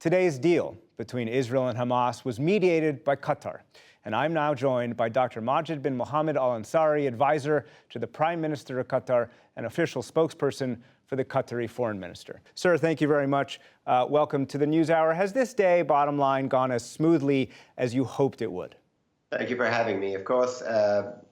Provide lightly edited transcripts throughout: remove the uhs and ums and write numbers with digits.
Today's deal between Israel and Hamas was mediated by Qatar. And I'm now joined by Dr. Majid bin Mohammed Al Ansari, advisor to the Prime Minister of Qatar and official spokesperson for the Qatari Foreign Minister. Sir, thank you very much. Welcome to the NewsHour. Has this day, bottom line, gone as smoothly as you hoped it would? Thank you for having me. Of course,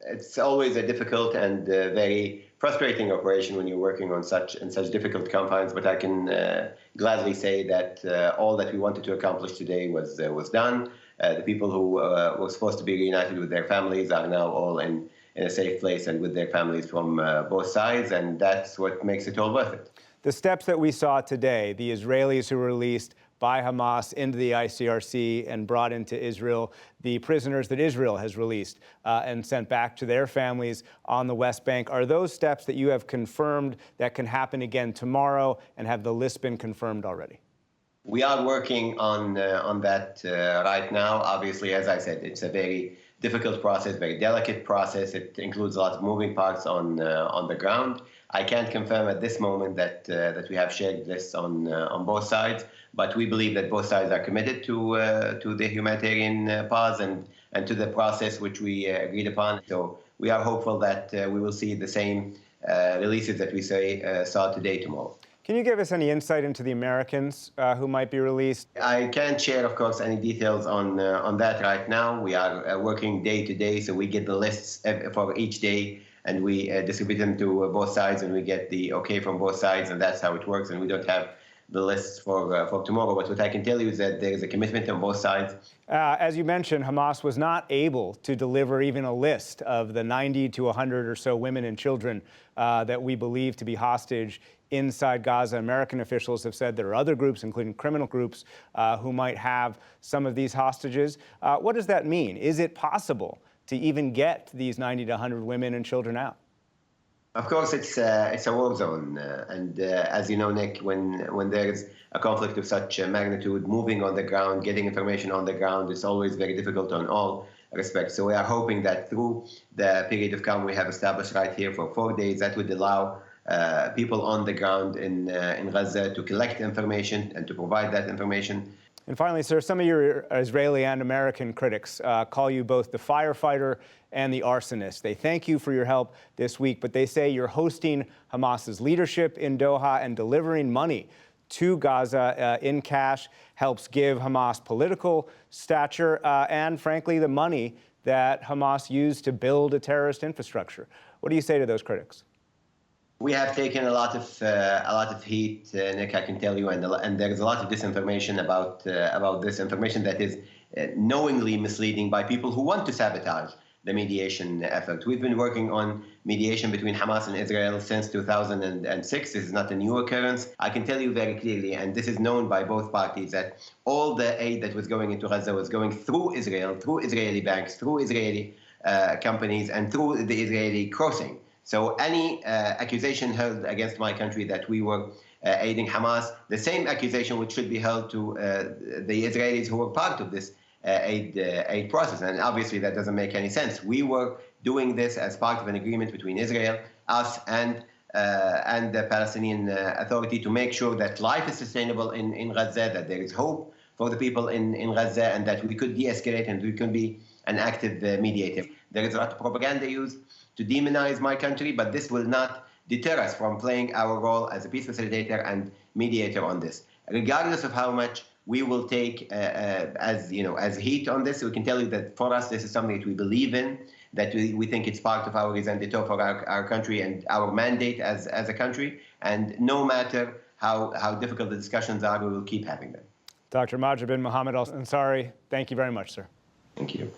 it's always a difficult and very frustrating operation when you're working on such difficult confines. But I can gladly say that all that we wanted to accomplish today was done. The people who were supposed to be reunited with their families are now all in a safe place and with their families from both sides, and that's what makes it all worth it. The steps that we saw today, the Israelis who were released by Hamas into the ICRC and brought into Israel, the prisoners that Israel has released and sent back to their families on the West Bank, are those steps that you have confirmed that can happen again tomorrow, and have the list been confirmed already? We are working on that right now. Obviously, as I said, it's a very difficult process, very delicate process. It includes a lot of moving parts on the ground. I can't confirm at this moment that we have shared this on both sides, but we believe that both sides are committed to the humanitarian pause and to the process which we agreed upon. So we are hopeful that we will see the same releases that we saw today tomorrow. Can you give us any insight into the Americans who might be released? I can't share, of course, any details on that right now. We are working day to day, so we get the lists for each day, and we distribute them to both sides, and we get the okay from both sides, and that's how it works. And we don't have the lists for tomorrow. But what I can tell you is that there is a commitment on both sides. As you mentioned, Hamas was not able to deliver even a list of the 90 to 100 or so women and children that we believe to be hostage inside Gaza. American officials have said there are other groups, including criminal groups, who might have some of these hostages. What does that mean? Is it possible to even get these 90 to 100 women and children out? Of course, it's a war zone, and as you know, Nick, when there is a conflict of such magnitude, moving on the ground, getting information on the ground is always very difficult on all respects. So we are hoping that through the period of calm we have established right here for 4 days, that would allow people on the ground in Gaza to collect information and to provide that information. And finally, sir, some of your Israeli and American critics call you both the firefighter and the arsonist. They thank you for your help this week, but they say you're hosting Hamas's leadership in Doha and delivering money to Gaza in cash helps give Hamas political stature and, frankly, the money that Hamas used to build a terrorist infrastructure. What do you say to those critics? We have taken a lot of heat, Nick, I can tell you, and there is a lot of disinformation about this information that is knowingly misleading by people who want to sabotage the mediation effort. We've been working on mediation between Hamas and Israel since 2006. This is not a new occurrence. I can tell you very clearly, and this is known by both parties, that all the aid that was going into Gaza was going through Israel, through Israeli banks, through Israeli companies, and through the Israeli crossing. So any accusation held against my country that we were aiding Hamas, the same accusation which should be held to the Israelis who were part of this aid process. And obviously that doesn't make any sense. We were doing this as part of an agreement between Israel, us, and the Palestinian Authority to make sure that life is sustainable in Gaza, that there is hope for the people in Gaza, and that we could de-escalate and we can be an active mediator. There is a lot of propaganda used to demonize my country, but this will not deter us from playing our role as a peace facilitator and mediator on this. Regardless of how much we will take as heat on this, we can tell you that for us this is something that we believe in, that we think it's part of our raison d'etre for our country and our mandate as a country. And no matter how difficult the discussions are, we will keep having them. Dr. Majid bin Mohammed Al Ansari, thank you very much, sir. Thank you.